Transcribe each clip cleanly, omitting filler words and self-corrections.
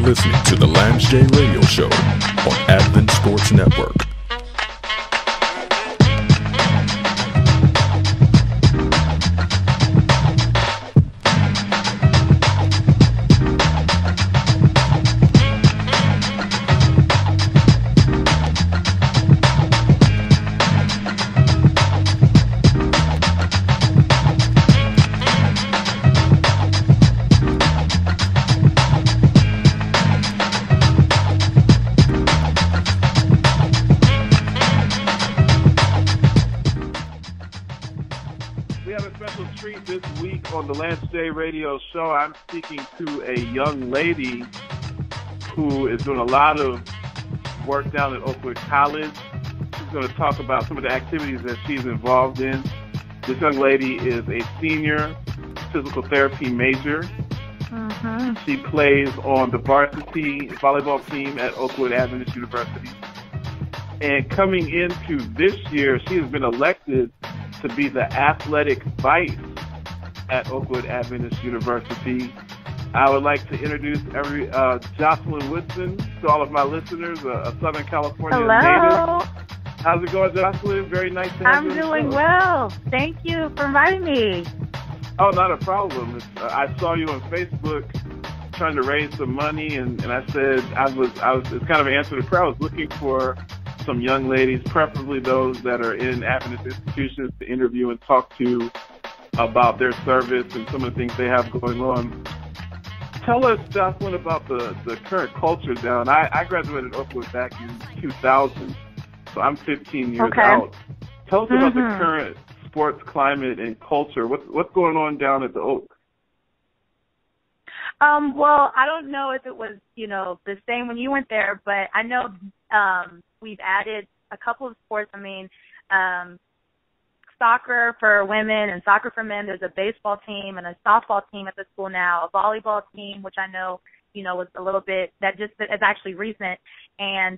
listening to the Lance J Radio Show on Advent Sports Network. On the Lance J Radio Show, I'm speaking to a young lady who is doing a lot of work down at Oakwood College. She's going to talk about some of the activities that she's involved in. This young lady is a senior physical therapy major. Mm-hmm. She plays on the varsity volleyball team at Oakwood Adventist University. And coming into this year, she has been elected to be the athletic vice at Oakwood Adventist University. I would like to introduce Jocelyn Woodson to all of my listeners, a Southern California native. How's it going, Jocelyn? Very nice to have you. I'm doing well. Thank you for inviting me. Oh, not a problem. I saw you on Facebook trying to raise some money, and I said it's kind of an answer to prayer. I was looking for some young ladies, preferably those that are in Adventist institutions, to interview and talk to about their service and some of the things they have going on. Tell us, Jocelyn, about the current culture down. I graduated Oakwood back in 2000, so I'm 15 years out. Tell us about the current sports climate and culture. What's going on down at the Oak? Well, I don't know if it was, the same when you went there, but I know we've added a couple of sports. I mean, soccer for women and soccer for men. There's a baseball team and a softball team at the school now, a volleyball team, which I know, was a little bit, it's actually recent. And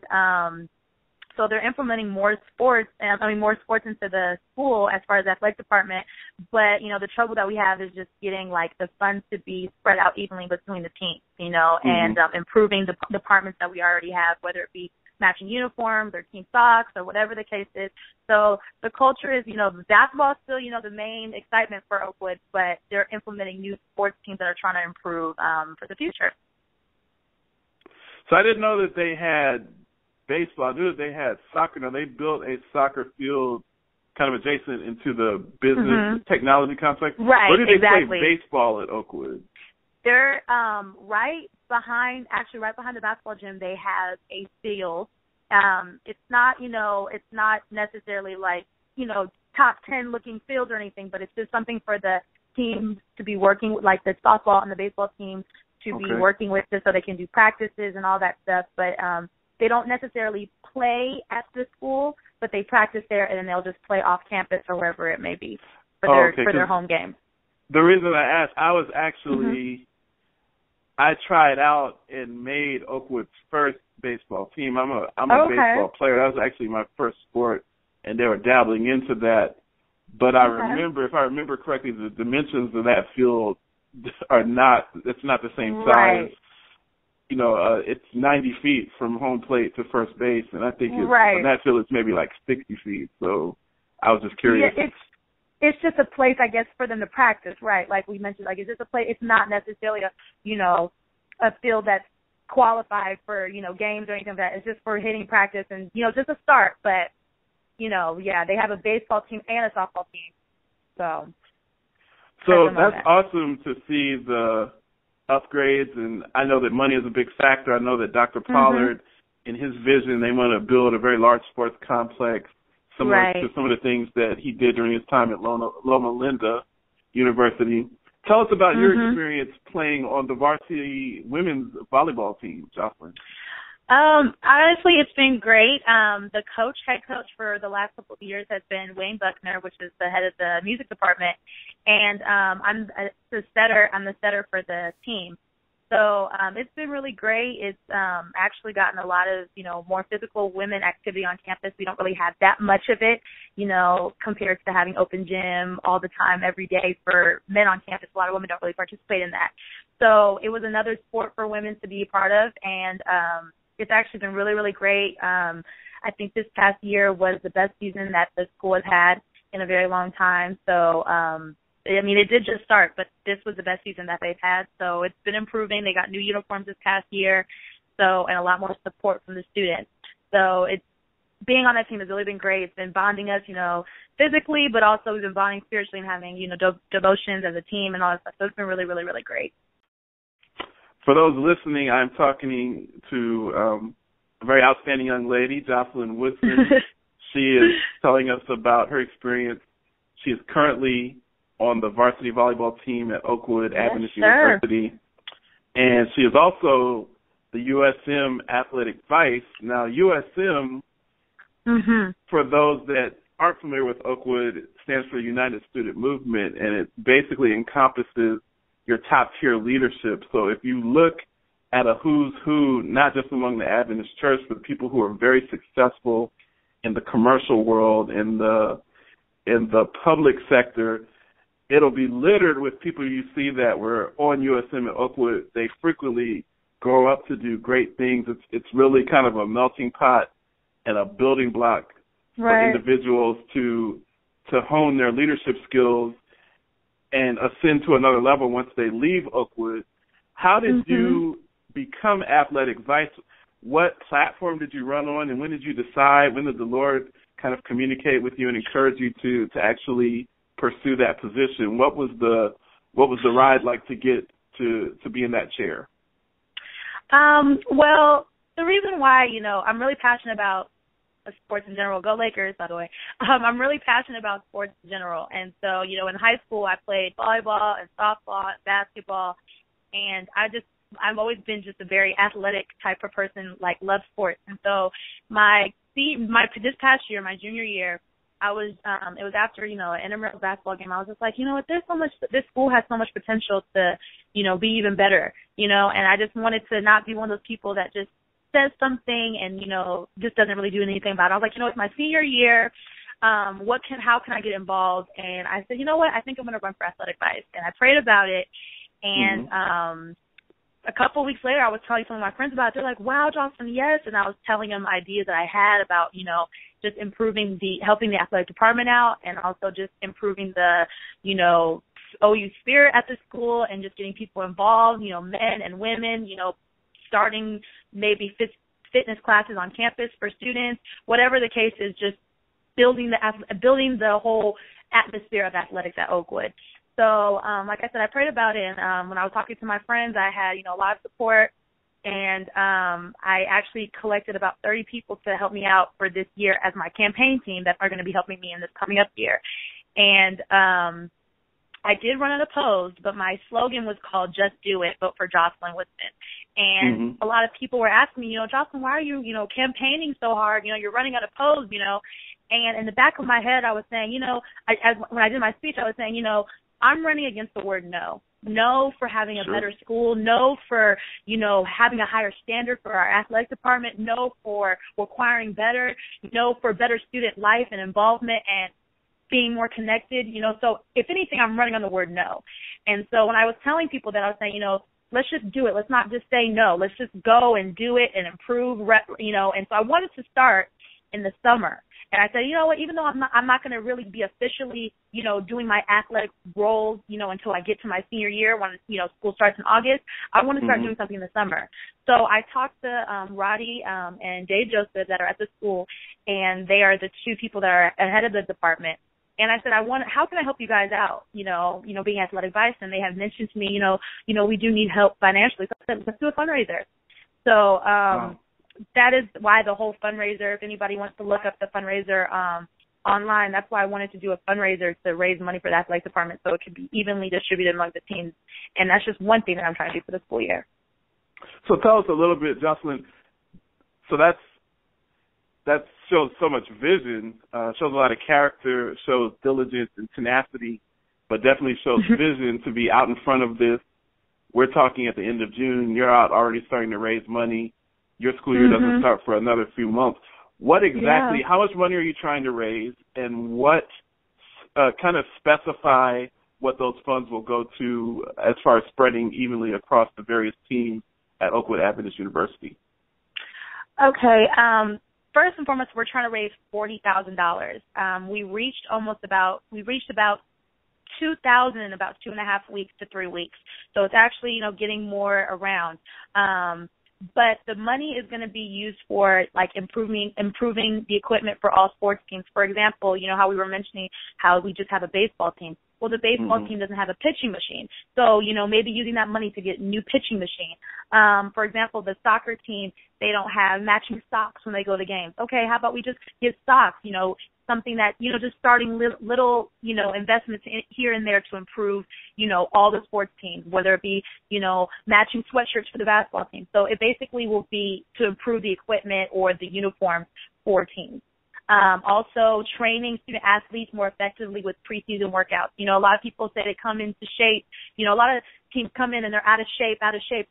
so they're implementing more sports into the school as far as the athletic department. But, the trouble that we have is just getting, the funds to be spread out evenly between the teams, and improving the departments that we already have, whether it be matching uniforms or team socks or whatever the case is. So the culture is, basketball is still, the main excitement for Oakwood, but they're implementing new sports teams that are trying to improve for the future. So I didn't know that they had baseball. I knew that they had soccer. Now, they built a soccer field kind of adjacent into the business technology complex. Right, Where do they exactly. play baseball at Oakwood? They're right behind the basketball gym. They have a field. It's not, it's not necessarily top 10 looking field or anything, but it's just something for the teams to be working with, like the softball and the baseball team to be working with, just so they can do practices and all that stuff. But they don't necessarily play at the school, but they practice there, and then they'll just play off campus or wherever it may be for their home games. The reason I asked, I was actually I tried out and made Oakwood's first baseball team. I'm a baseball player. That was actually my first sport, and they were dabbling into that. But I remember, if I remember correctly, the dimensions of that field it's not the same size. Right. It's 90 feet from home plate to first base, and I think on that field it's maybe 60 feet. So I was just curious. Yeah, it's just a place, I guess, for them to practice, right? Like we mentioned, it's just a place. It's not necessarily a field that's qualified for, games or anything like that. It's just for hitting practice and, just a start. But, they have a baseball team and a softball team. So that's awesome to see the upgrades, and I know that money is a big factor. I know that Dr. Pollard, in his vision, they want to build a very large sports complex, similar to some of the things that he did during his time at Loma Linda University. Tell us about your experience playing on the varsity women's volleyball team, Jocelyn. Honestly, it's been great. The head coach for the last couple of years has been Wayne Buckner, which is the head of the music department, and I'm the setter for the team. So it's been really great. It's actually gotten a lot of, more physical women activity on campus. We don't really have that much of it, compared to having open gym all the time, every day for men on campus. A lot of women don't really participate in that. So it was another sport for women to be a part of, and it's actually been really, really great. I think this past year was the best season that the school has had in a very long time. So, it did just start, but this was the best season that they've had. So it's been improving. They got new uniforms this past year, and a lot more support from the students. So being on that team has really been great. It's been bonding us, physically, but also we've been bonding spiritually and having, devotions as a team and all that stuff. So it's been really, really, really great. For those listening, I'm talking to a very outstanding young lady, Jocelyn Woodson. She is telling us about her experience. She is currently on the varsity volleyball team at Oakwood Adventist University. And she is also the USM athletic vice. Now, USM, for those that aren't familiar with Oakwood, stands for United Student Movement, and it basically encompasses your top-tier leadership. So if you look at a who's who, not just among the Adventist church, but people who are very successful in the commercial world, in the public sector, it'll be littered with people you see that were on USM at Oakwood. They frequently grow up to do great things. It's really kind of a melting pot and a building block for individuals to hone their leadership skills and ascend to another level once they leave Oakwood. How did you become athletic vice? What platform did you run on, and when did you decide? When did the Lord kind of communicate with you and encourage you to actually pursue that position? What was the ride like to get to be in that chair? Well, the reason why, I'm really passionate about sports in general. Go Lakers, by the way. I'm really passionate about sports in general. And so, in high school I played volleyball and softball and basketball, and I've always been just a very athletic type of person, like love sports. And so this past year, my junior year, it was after, an intramural basketball game. I was just like, this school has so much potential to, be even better, and I just wanted to not be one of those people that just says something and, just doesn't really do anything about it. I was like, it's my senior year. How can I get involved? And I said, I think I'm going to run for athletic vice. And I prayed about it. And, a couple of weeks later, I was telling some of my friends about it. They're like, wow, Jocelyn, yes. And I was telling them ideas that I had about, just helping the athletic department out, and also just improving the, OU spirit at the school, and just getting people involved, men and women, starting maybe fitness classes on campus for students, whatever the case is, just building the whole atmosphere of athletics at Oakwood. So, like I said, I prayed about it, and when I was talking to my friends, I had, a lot of support, and I actually collected about 30 people to help me out for this year as my campaign team that are going to be helping me in this coming up year. And I did run unopposed, but my slogan was called Just Do It, Vote for Jocelyn Woodson. And a lot of people were asking me, Jocelyn, why are you, campaigning so hard? You're running unopposed, And in the back of my head, I was saying, when I did my speech, I was saying, I'm running against the word no. No for having a better school. No for, having a higher standard for our athletic department. No for requiring better. No for better student life and involvement and being more connected. So if anything, I'm running on the word no. And so when I was telling people that, I was saying, let's just do it. Let's not just say no. Let's just go and do it and improve, And so I wanted to start in the summer. And I said, even though I'm not going to really be officially, doing my athletic roles, until I get to my senior year when, school starts in August, I want to start doing something in the summer. So I talked to Roddy and Dave Joseph that are at the school, and they are the two people that are ahead of the department. And I said, how can I help you guys out, being athletic vice? And they have mentioned to me, we do need help financially. So I said, let's do a fundraiser. So, that is why the whole fundraiser, if anybody wants to look up the fundraiser online, that's why I wanted to do a fundraiser to raise money for the athletic department so it could be evenly distributed among the teams. And that's just one thing that I'm trying to do for the school year. So tell us a little bit, Jocelyn. So that shows so much vision, shows a lot of character, shows diligence and tenacity, but definitely shows vision to be out in front of this we're talking at the end of June. You're out already starting to raise money. Your school year doesn't start for another few months. What exactly, how much money are you trying to raise, and what kind of specify what those funds will go to as far as spreading evenly across the various teams at Oakwood Adventist University? Okay. First and foremost, we're trying to raise $40,000. We reached about 2,000 in about 2.5 weeks to 3 weeks. So it's actually, getting more around. But the money is going to be used for like improving the equipment for all sports teams. For example, how we were mentioning how we just have a baseball team. Well, the baseball team doesn't have a pitching machine. So, maybe using that money to get a new pitching machine. For example, the soccer team, they don't have matching socks when they go to games. Okay, how about we just get socks, something that, just starting little, investments here and there to improve, all the sports teams, whether it be, matching sweatshirts for the basketball team. So it basically will be to improve the equipment or the uniforms for teams. Also training student athletes more effectively with preseason workouts. A lot of people say they come into shape. A lot of teams come in and they're out of shape.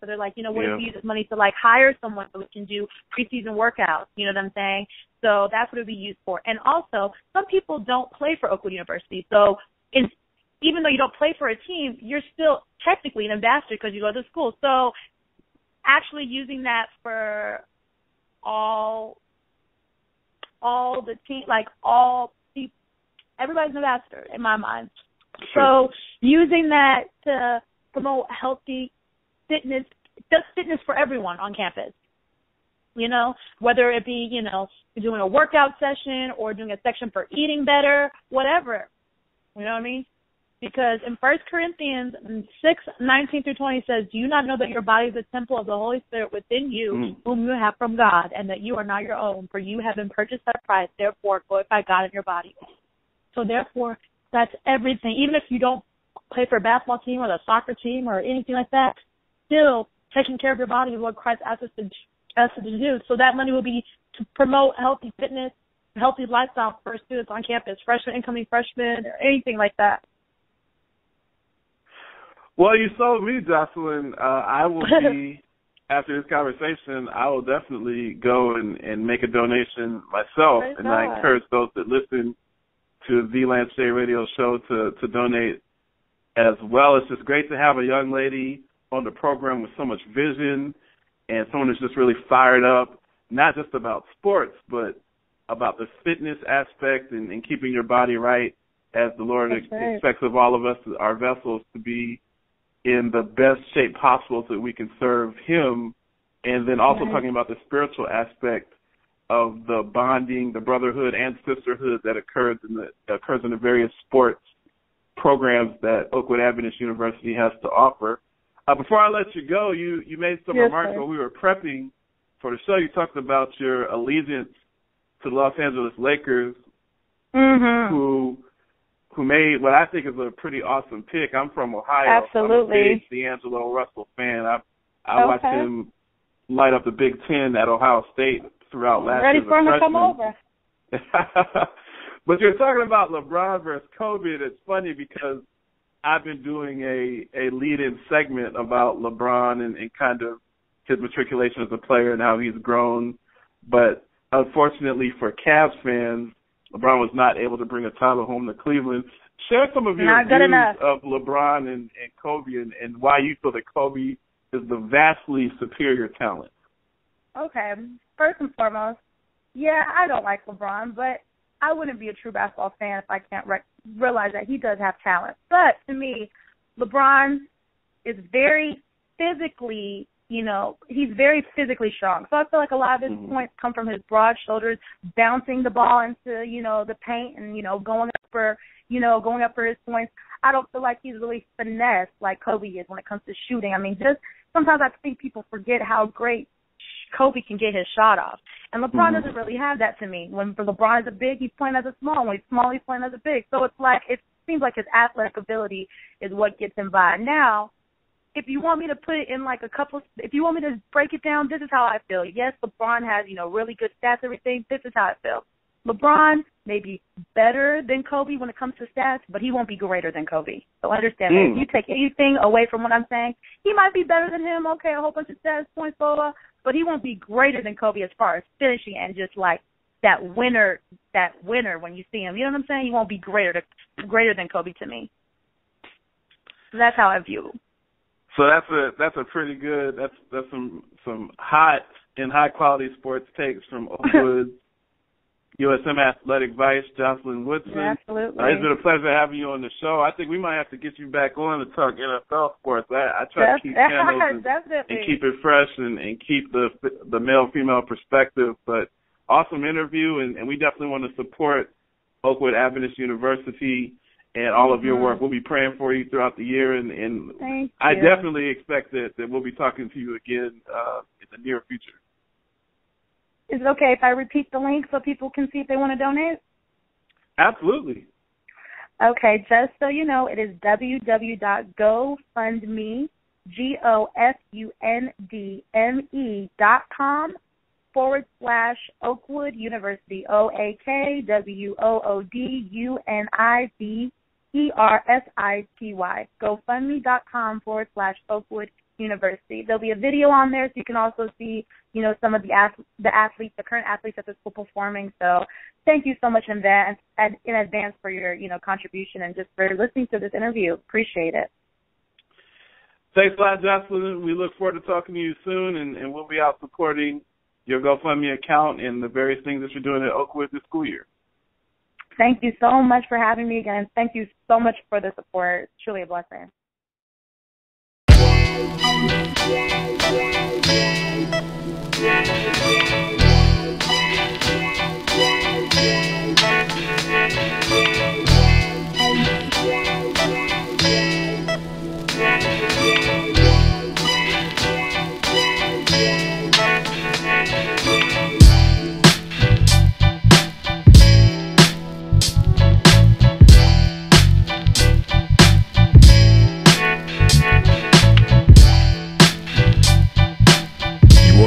So they're like, what if we use this money to like hire someone so we can do preseason workouts? You know what I'm saying? So that's what it would be used for. And also, some people don't play for Oakwood University. So even though you don't play for a team, you're still technically an ambassador because you go to school. So actually using that for all the team, everybody's an ambassador in my mind. Sure. So using that to promote healthy fitness, just fitness for everyone on campus. Whether it be, doing a workout session or doing a section for eating better, whatever. You know what I mean? Because in 1 Corinthians 6:19-20 says, do you not know that your body is a temple of the Holy Spirit within you, whom you have from God, and that you are not your own, for you have been purchased at a price, therefore glorify God in your body. So therefore, that's everything. Even if you don't play for a basketball team or the soccer team or anything like that, still taking care of your body is what Christ asked us to do. So that money will be to promote healthy fitness, healthy lifestyle for students on campus, freshmen, incoming freshmen, or anything like that. Well, you sold me, Jocelyn. I will be, after this conversation, I will definitely go and make a donation myself. Praise God. I encourage those that listen to the Lance J Radio Show to donate as well. It's just great to have a young lady on the program with so much vision and someone who's just really fired up, not just about sports, but about the fitness aspect and keeping your body right, as the Lord expects of all of us, our vessels, to be in the best shape possible so that we can serve Him. And then also talking about the spiritual aspect of the bonding, the brotherhood and sisterhood that occurs in the various sports programs that Oakwood Adventist University has to offer. Before I let you go, you made some remarks when we were prepping for the show. You talked about your allegiance to the Los Angeles Lakers, who made what I think is a pretty awesome pick. I'm from Ohio. Absolutely. I'm a big D'Angelo Russell fan. I watched him light up the Big Ten at Ohio State throughout last year. Ready for him to come over. But you're talking about LeBron versus Kobe, and it's funny because I've been doing a lead-in segment about LeBron and kind of his matriculation as a player and how he's grown. But unfortunately for Cavs fans, LeBron was not able to bring a title home to Cleveland. Share some of your views of LeBron and Kobe and why you feel that Kobe is the vastly superior talent. Okay. First and foremost, I don't like LeBron, but I wouldn't be a true basketball fan if I can't realize that he does have talent. But to me, LeBron is very physically, he's very physically strong. So I feel like a lot of his points come from his broad shoulders, bouncing the ball into, the paint and, going up for his points. I don't feel like he's really finesse like Kobe is when it comes to shooting. I mean, just sometimes I think people forget how great Kobe can get his shot off. And LeBron doesn't really have that to me. When LeBron is a big, he's playing as a small. When he's small, he's playing as a big. So it's like, it seems like his athletic ability is what gets him by. Now, if you want me to put it in if you want me to break it down, this is how I feel. Yes, LeBron has, really good stats, everything. This is how I feel. LeBron maybe better than Kobe when it comes to stats, but he won't be greater than Kobe. So understand that. If you take anything away from what I'm saying, he might be better than him, okay, a whole bunch of stats, points, blah, blah, but he won't be greater than Kobe as far as finishing and just like that winner when you see him. You know what I'm saying? He won't be greater than Kobe to me. So that's how I view him. So that's a pretty good, that's some hot and high quality sports takes from Oakwood USM Athletic Vice, Jocelyn Woodson. Yeah, absolutely. It's been a pleasure having you on the show. I think we might have to get you back on to talk NFL sports. I try to keep channels and keep it fresh and keep the male-female perspective. But awesome interview, and we definitely want to support Oakwood Adventist University and all of your work. We'll be praying for you throughout the year, and I definitely expect that we'll be talking to you again in the near future. Is it okay if I repeat the link so people can see if they want to donate? Absolutely. Okay, just so you know, it is www.gofundme, GOFUNDME.com/Oakwood University, OAKWOODUNIVERSITY, GoFundMe.com/Oakwood University. There'll be a video on there so you can also see, some of the athletes, the current athletes at the school performing. So thank you so much in advance for your, contribution and just for listening to this interview. Appreciate it. Thanks a lot, Jocelyn. We look forward to talking to you soon, and we'll be out supporting your GoFundMe account and the various things that you're doing at Oakwood this school year. Thank you so much for having me again. Thank you so much for the support. It's truly a blessing.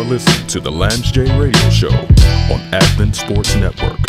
Listen to the Lance J Radio Show on Advent Sports Network.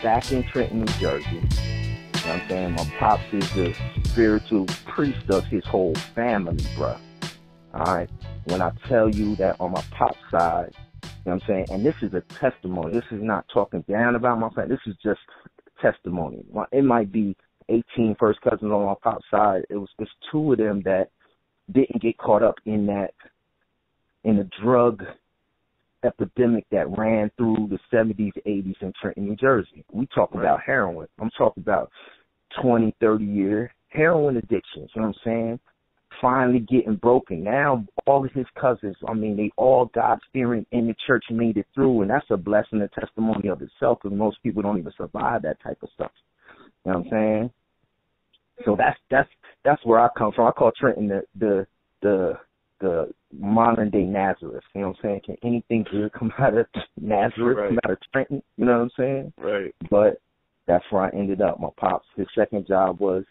Back in Trenton, New Jersey. You know what I'm saying? My pops is the spiritual priest of his whole family, bruh. Alright? When I tell you that on my pop's side, you know what I'm saying? And this is a testimony. This is not talking down about my family. This is just testimony. It might be 18 first cousins on my pop's side. It's two of them that didn't get caught up in the drug epidemic that ran through the 70s, 80s in Trenton, New Jersey. We talk about heroin. I'm talking about 20, 30-year heroin addictions, you know what I'm saying? Finally getting broken. Now, all of his cousins, they all God-fearing in the church made it through, and that's a blessing and testimony of itself because most people don't even survive that type of stuff. You know what I'm saying? So that's where I come from. I call Trenton the modern day Nazareth. You know what I'm saying? Can anything good come out of Nazareth, come out of Trenton? You know what I'm saying? Right. But that's where I ended up. My pops, his second job was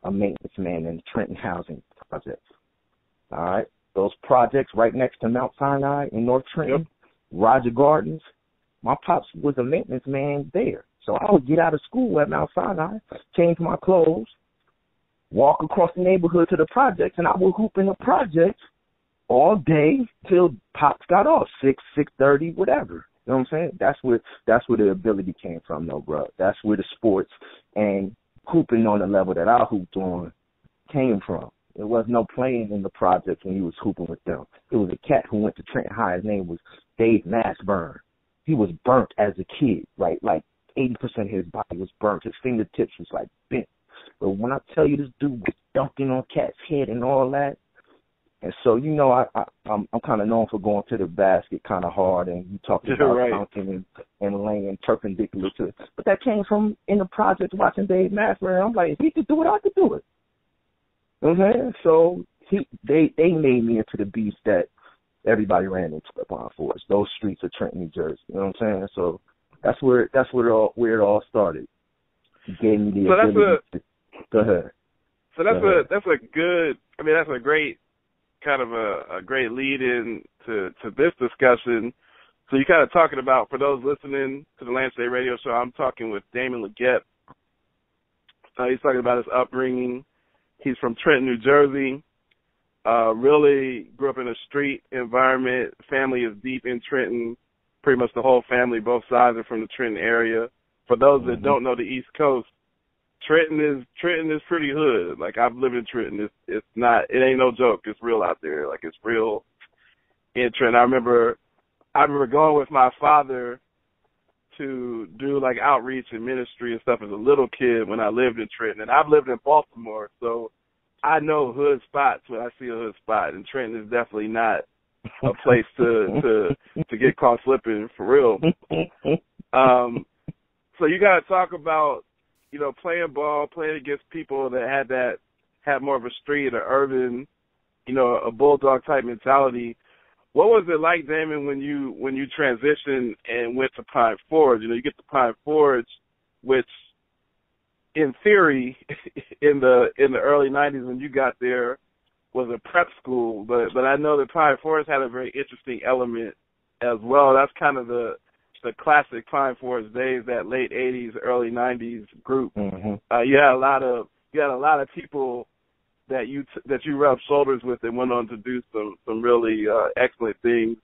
a maintenance man in the Trenton housing projects. All right. Those projects right next to Mount Sinai in North Trenton, Roger Gardens, my pops was a maintenance man there. So I would get out of school at Mount Sinai, change my clothes, walk across the neighborhood to the projects, and I would hoop in the projects all day till Pops got off, 6:30, whatever. You know what I'm saying? That's where the ability came from, though, bro. That's where the sports and hooping on the level that I hooped on came from. There was no playing in the projects when you was hooping with them. It was a cat who went to Trenton High. His name was Dave Mashburn. He was burnt as a kid, right? Like 80% of his body was burnt. His fingertips was like bent. But when I tell you this dude was dunking on Cat's head and all that, and so, you know, I'm kind of known for going to the basket kind of hard, and you talked about right. dunking and laying perpendicular to it. But that came from in the project watching Dave Masper, and I'm like, if he could do it, I could do it. You know what I'm saying? So they made me into the beast that everybody ran into at Pine Forest, those streets of Trenton, New Jersey. You know what I'm saying? So that's where it all started. He gave me the ability to go ahead. So that's a good. I mean, that's a great kind of a great lead in to this discussion. So you're kind of talking about, for those listening to the Lance Day Radio Show, I'm talking with Damon Legette. He's talking about his upbringing. He's from Trenton, New Jersey. Really grew up in a street environment. Family is deep in Trenton. Pretty much the whole family, both sides are from the Trenton area. For those that don't know the East Coast, Trenton is pretty hood. Like, I've lived in Trenton. It ain't no joke. It's real out there. Like, it's real in Trenton. I remember going with my father to do like outreach and ministry and stuff as a little kid when I lived in Trenton. And I've lived in Baltimore, so I know hood spots when I see a hood spot. And Trenton is definitely not a place to get caught slipping, for real. So you got to talk about, you know, playing ball, playing against people that had more of a street or urban, you know, a bulldog type mentality. What was it like, Damon, when you transitioned and went to Pine Forge? You know, you get to Pine Forge, which in theory in the early 90s when you got there was a prep school, but I know that Pine Forge had a very interesting element as well. That's kind of the classic Pine Forge days, that late 80s, early 90s group. Mm-hmm. You had a lot of people that you rubbed shoulders with and went on to do some really excellent things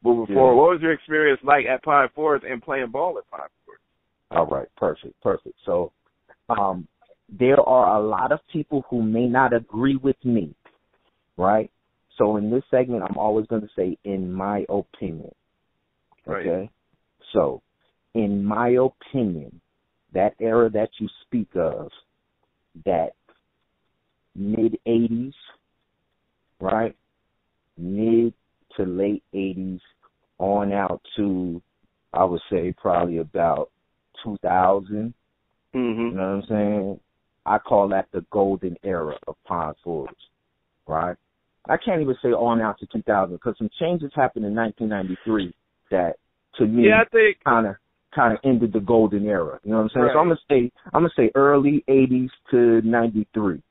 moving forward. What was your experience like at Pine Forge and playing ball at Pine Forge? All right, perfect. So there are a lot of people who may not agree with me, right? So in this segment, I'm always going to say, in my opinion. Okay? Right. So, in my opinion, that era that you speak of, that mid-'80s, right, mid to late 80s, on out to, I would say, probably about 2000, mm-hmm. You know what I'm saying? I call that the golden era of Pine Forge, right? I can't even say on out to 2000 because some changes happened in 1993 that, to me, I think kind of ended the golden era. You know what I'm saying? Right. So I'm gonna say early 80s to 93.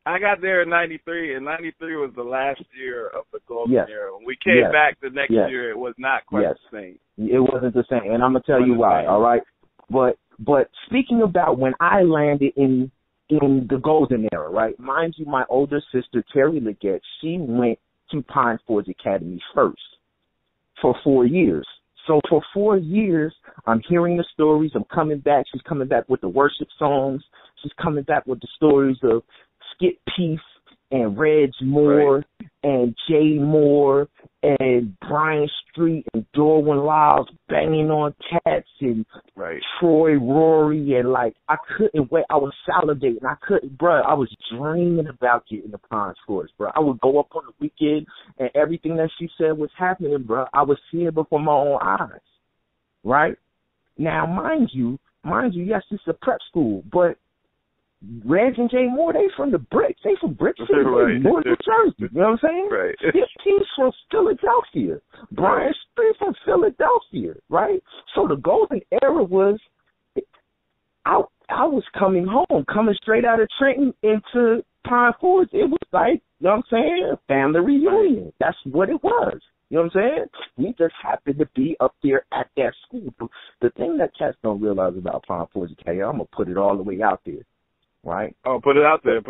I got there in 93, and 93 was the last year of the golden era. When we came back the next year, it was not quite the same. It wasn't the same, and I'm gonna tell you why. All right, but speaking about when I landed in the golden era, right? Mind you, my older sister Terry Legette, she went to Pine Forge Academy first for 4 years. So for 4 years, I'm hearing the stories. I'm coming back. She's coming back with the worship songs. She's coming back with the stories of Skip Peace and Reg Moore and Jay Moore and Brian Street and Dorwin Lyles banging on cats and Troy Rory, and like I couldn't wait. I was salivating. I was dreaming about getting the Pine Forge, bro. I would go up on the weekend and everything that she said was happening, bro. I was seeing it before my own eyes, right? Now, mind you, yes, it's a prep school, but Reg and Jay Moore, they from the bricks. They from Brick City, North New Jersey. You know what I'm saying? Right. He's from Philadelphia. Brian Street from Philadelphia, right? So the golden era was, I was coming straight out of Trenton into Pine Forge. It was like, you know what I'm saying, a family reunion. That's what it was. You know what I'm saying? We just happened to be up there at that school. The thing that cats don't realize about Pine Forge Academy, I'm going to put it all the way out there. Right? Oh, put it out there. I'm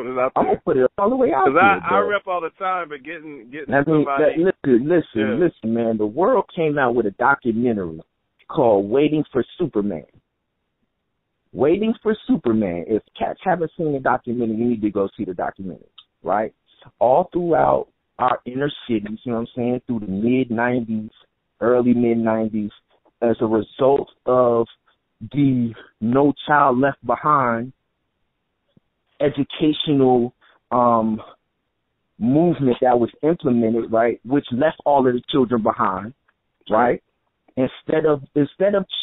going to put it all the way out there. Because I rep all the time, but getting somebody... Listen, man. The world came out with a documentary called Waiting for Superman. Waiting for Superman. If cats haven't seen the documentary, you need to go see the documentary, right? All throughout our inner cities, you know what I'm saying, through the mid-'90s, early mid-'90s, as a result of the No Child Left Behind educational movement that was implemented, right, which left all of the children behind, right? Instead of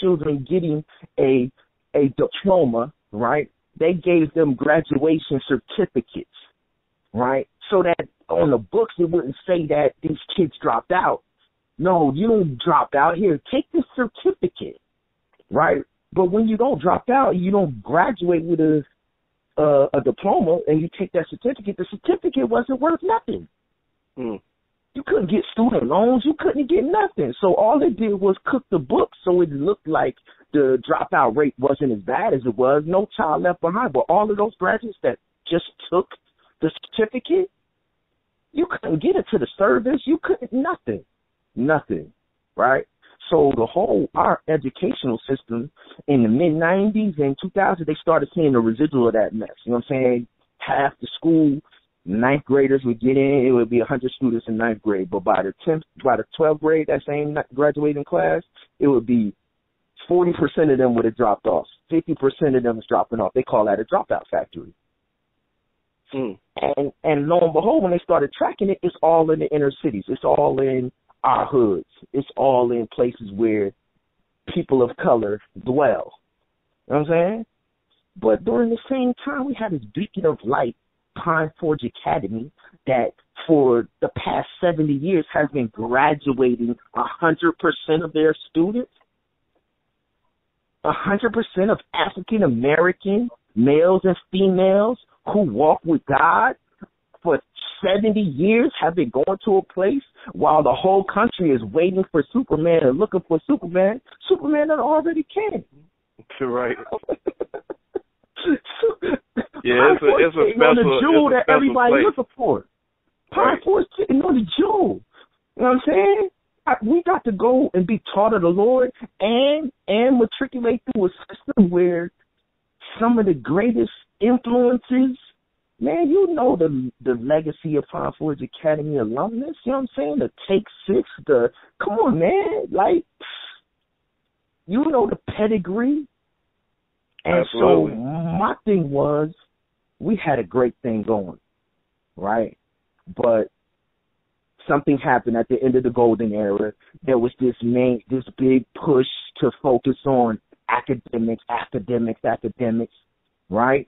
children getting a diploma, right, they gave them graduation certificates, right? So that on the books it wouldn't say that these kids dropped out. No, you don't drop out. Here, take this certificate, right? But when you don't drop out, you don't graduate with a diploma, and you take that certificate. The certificate wasn't worth nothing. You couldn't get student loans. You couldn't get nothing. So all it did was cook the books, so it looked like the dropout rate wasn't as bad as it was. No child left behind. But all of those graduates that just took the certificate, you couldn't get it to the service. You couldn't, nothing, right? So our educational system in the mid-90s and 2000, they started seeing the residual of that mess. You know what I'm saying? Half the school, ninth graders would get in. It would be 100 students in ninth grade. But by the 12th grade, that same graduating class, it would be 40% of them would have dropped off. 50% of them was dropping off. They call that a dropout factory. And lo and behold, when they started tracking it, it's all in the inner cities. It's all in our hoods. It's all in places where people of color dwell. You know what I'm saying? But during the same time, we had this beacon of light, Pine Forge Academy, that for the past 70 years has been graduating 100% of their students. 100% of African American males and females who walk with God for 70 years have been going to a place while the whole country is waiting for Superman and looking for Superman. Superman already came. Right. Yeah, it's a special, the jewel that everybody place. looking for. Pine Forge sitting on the jewel. You know what I'm saying? We got to go and be taught of the Lord and matriculate through a system where some of the greatest influences, man, you know the legacy of Pine Forge Academy alumnus, you know what I'm saying? The Take Six, come on, man, like, you know the pedigree. And Absolutely. So my thing was, we had a great thing going, right? But something happened at the end of the golden era. There was this big push to focus on academics, right?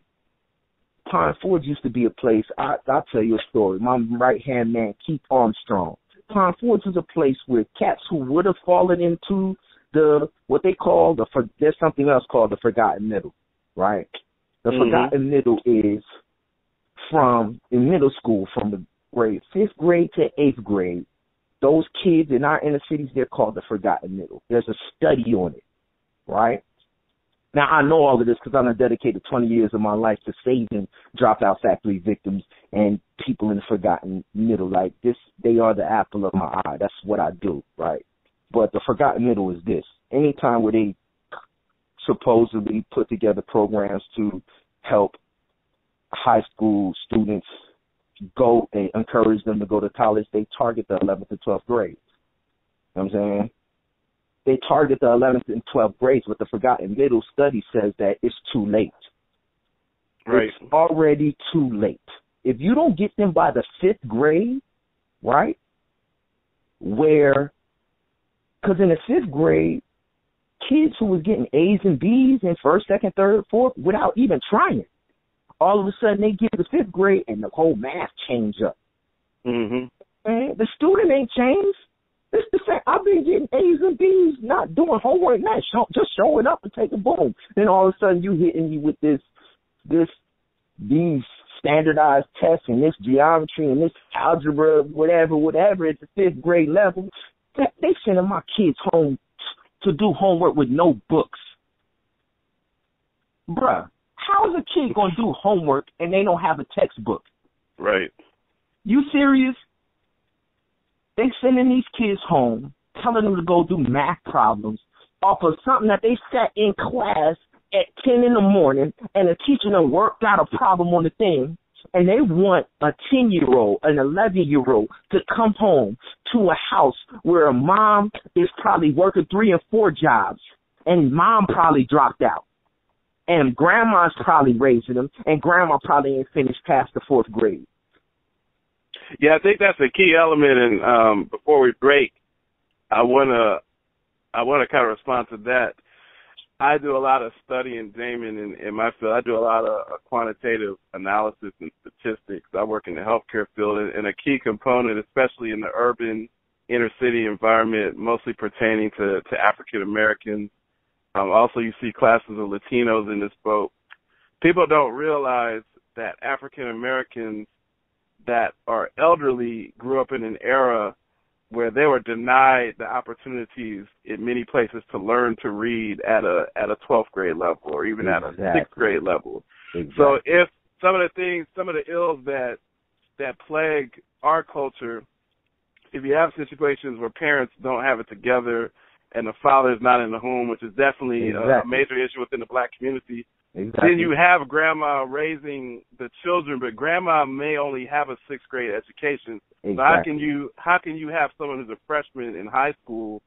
Pine Forge used to be a place, I'll tell you a story. My right-hand man, Keith Armstrong. Pine Forge was a place where cats who would have fallen into what they call there's something else called the forgotten middle, right? The forgotten middle is in middle school, from the grade 5th grade to 8th grade. Those kids in our inner cities, they're called the forgotten middle. There's a study on it, right? Now, I know all of this because I'm dedicated 20 years of my life to saving dropout factory victims and people in the forgotten middle. Like this, they are the apple of my eye. That's what I do, right? But the forgotten middle is this. Anytime where they supposedly put together programs to help high school students go and encourage them to go to college, they target the 11th and 12th grades. You know what I'm saying? They target the 11th and 12th grades, but the forgotten middle study says that it's too late. Right. It's already too late. If you don't get them by the 5th grade, right, because in the 5th grade, kids who was getting A's and B's in 1st, 2nd, 3rd, 4th without even trying, all of a sudden they get to the 5th grade and the whole math changed up. And the student ain't changed. It's the same. I've been getting A's and B's, not doing homework, just showing up and taking boom. Then all of a sudden you hitting me with these standardized tests and this geometry and this algebra, whatever at the 5th grade level. They sending my kids home to do homework with no books. Bruh, how is a kid going to do homework and they don't have a textbook? Right. You serious? They sending these kids home, telling them to go do math problems off of something that they sat in class at 10 in the morning and the teacher done worked out a problem on the thing, and they want a 10-year-old, an 11-year-old to come home to a house where a mom is probably working 3 and 4 jobs, and mom probably dropped out. And grandma's probably raising them, and grandma probably ain't finished past the 4th grade. Yeah, I think that's a key element. And before we break, I wanna kind of respond to that. I do a lot of studying, Damon, in my field. I do a lot of quantitative analysis and statistics. I work in the healthcare field, and a key component, especially in the urban inner city environment, mostly pertaining to African Americans. Also, you see classes of Latinos in this boat. People don't realize that African Americans that are elderly grew up in an era where they were denied the opportunities in many places to learn to read at a 12th grade level or even at a 6th grade level. Exactly. So if some of the ills that plague our culture, if you have situations where parents don't have it together and the father is not in the home, which is definitely a major issue within the black community, then you have grandma raising the children, but grandma may only have a 6th grade education. So how can you have someone who's a freshman in high school,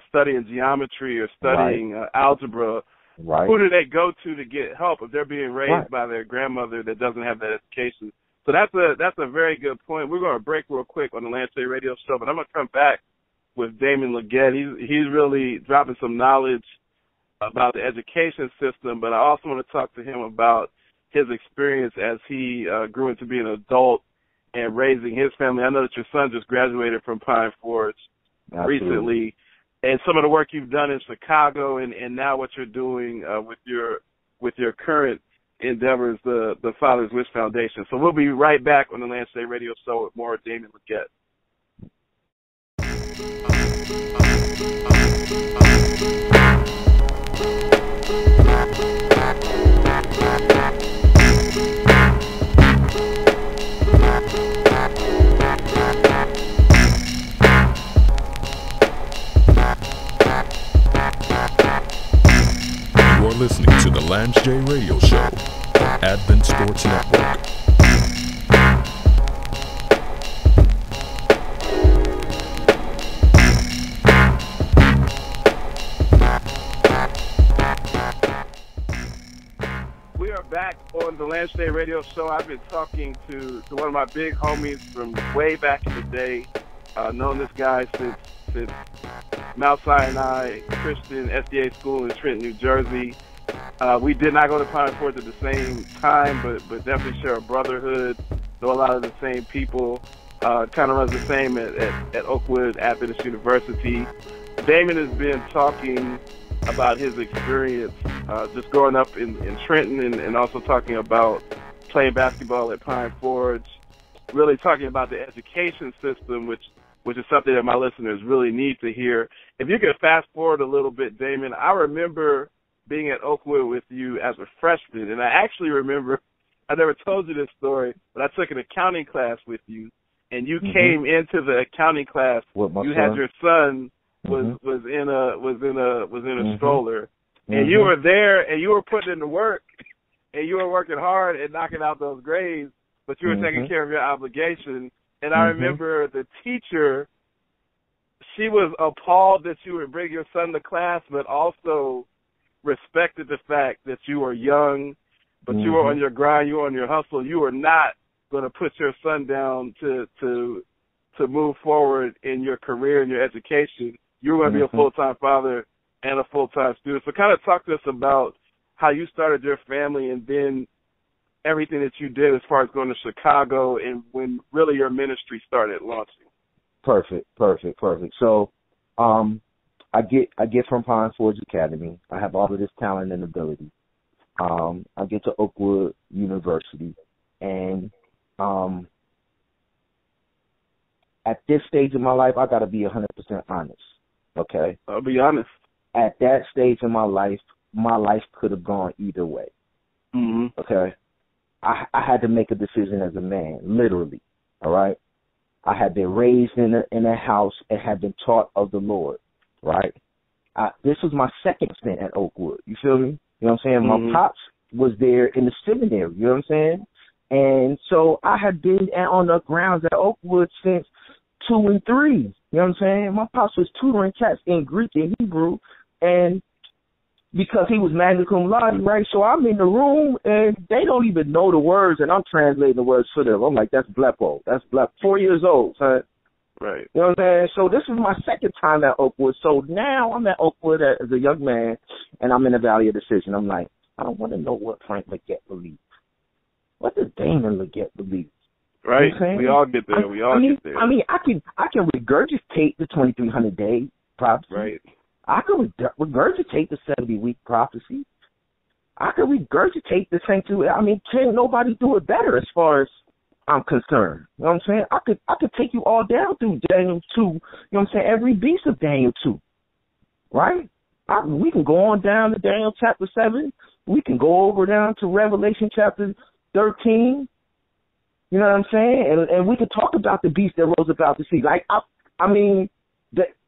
studying geometry or studying algebra? Right. Who do they go to get help if they're being raised by their grandmother that doesn't have that education? So that's a very good point. We're going to break real quick on the Lance J Radio Show, but I'm going to come back with Damon Legette. He's really dropping some knowledge about the education system, but I also want to talk to him about his experience as he grew into being an adult and raising his family. I know that your son just graduated from Pine Forge recently, and some of the work you've done in Chicago and now what you're doing with your current endeavors, the Father's Wish Foundation. So we'll be right back on the Lance J Radio Show with more Damon Legette. You are listening to the Lance J Radio Show on Advent Sports Network. We are back on the Lance J Radio Show. I've been talking to one of my big homies from way back in the day. Known this guy since Mount Sinai Christian SDA School in Trenton, New Jersey. We did not go to Pine Forge at the same time, but definitely share a brotherhood, know a lot of the same people, kind of runs the same at Oakwood Adventist University. Damon has been talking about his experience just growing up in Trenton and also talking about playing basketball at Pine Forge, really talking about the education system, which is something that my listeners really need to hear. If you could fast forward a little bit, Damon, I remember being at Oakwood with you as a freshman, and I actually remember, I never told you this story, but I took an accounting class with you, and you came into the accounting class. You had your son was in a stroller, and you were there, and you were putting in the work, and you were working hard and knocking out those grades, but you were taking care of your obligation. And I remember the teacher, she was appalled that you would bring your son to class, but also respected the fact that you were young, but you were on your grind, you were on your hustle. You were not going to put your son down to move forward in your career and your education. You were going to be a full-time father and a full-time student. So kind of talk to us about how you started your family and then everything that you did as far as going to Chicago and when really your ministry started launching. Perfect. So I get from Pine Forge Academy. I have all of this talent and ability. I get to Oakwood University, and at this stage in my life, I got to be 100% honest, okay? I'll be honest. At that stage in my life could have gone either way, okay? I had to make a decision as a man, literally, all right? I had been raised in a house and had been taught of the Lord, right? This was my second stint at Oakwood, you feel me? You know what I'm saying? My pops was there in the seminary, you know what I'm saying? And so I had been on the grounds at Oakwood since 2 and 3, you know what I'm saying? My pops was tutoring cats in Greek and Hebrew, and because he was magna cum laude, right? So I'm in the room, and they don't even know the words, and I'm translating the words for them. I'm like, that's blepo. That's blepo. 4 years old, son. Right. You know what I'm saying? So this is my second time at Oakwood. So now I'm at Oakwood as a young man, and I'm in the Valley of Decision. I'm like, I don't want to know what Frank Legette believes. What does Damon Legette believe? Right. You know we all get there. Get there. I mean, I can regurgitate the 2,300 day prophecy. Right. I can regurgitate the 70-week prophecy. I can regurgitate the sanctuary. I mean, can't nobody do it better as far as I'm concerned. You know what I'm saying? I could take you all down through Daniel 2. You know what I'm saying? Every beast of Daniel 2. Right? We can go on down to Daniel chapter 7. We can go over down to Revelation chapter 13. You know what I'm saying? And we can talk about the beast that rose about the sea. Like, I mean,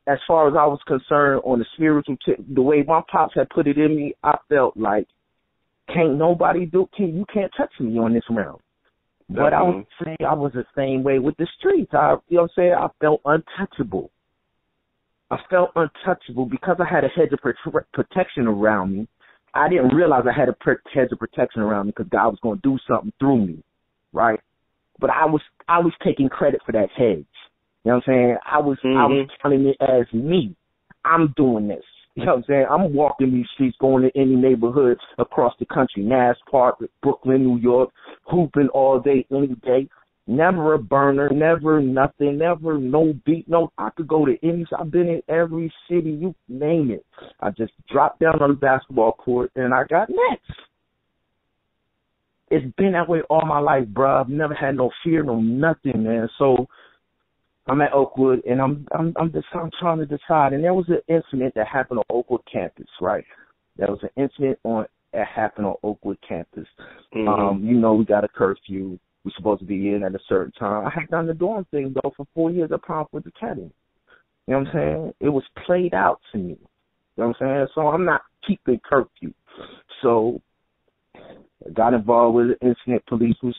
as far as I was concerned on the spiritual the way my pops had put it in me, I felt like you can't touch me on this realm. But I would say I was the same way with the streets. You know what I'm saying? I felt untouchable. I felt untouchable because I had a hedge of protection around me. I didn't realize I had a hedge of protection around me because God was going to do something through me, right? But I was taking credit for that hedge. You know what I'm saying? I was counting it as me. I'm doing this. You know what I'm saying? I'm walking these streets, going to any neighborhood across the country, Nash Park, Brooklyn, New York, hooping all day, any day. Never a burner, never nothing, never no beat. No, I could go to any. I've been in every city, you name it. I just dropped down on the basketball court and I got next. It's been that way all my life, bro. I've never had no fear, no nothing, man. So I'm at Oakwood, and I'm trying to decide. And there was an incident that happened on Oakwood campus, right? There was an incident that happened on Oakwood campus. Mm-hmm. You know, we got a curfew. We're supposed to be in at a certain time. I had done the dorm thing, though, for 4 years at Pomfret Academy. You know what I'm saying? It was played out to me. You know what I'm saying? So I'm not keeping curfew. So I got involved with an incident. Police was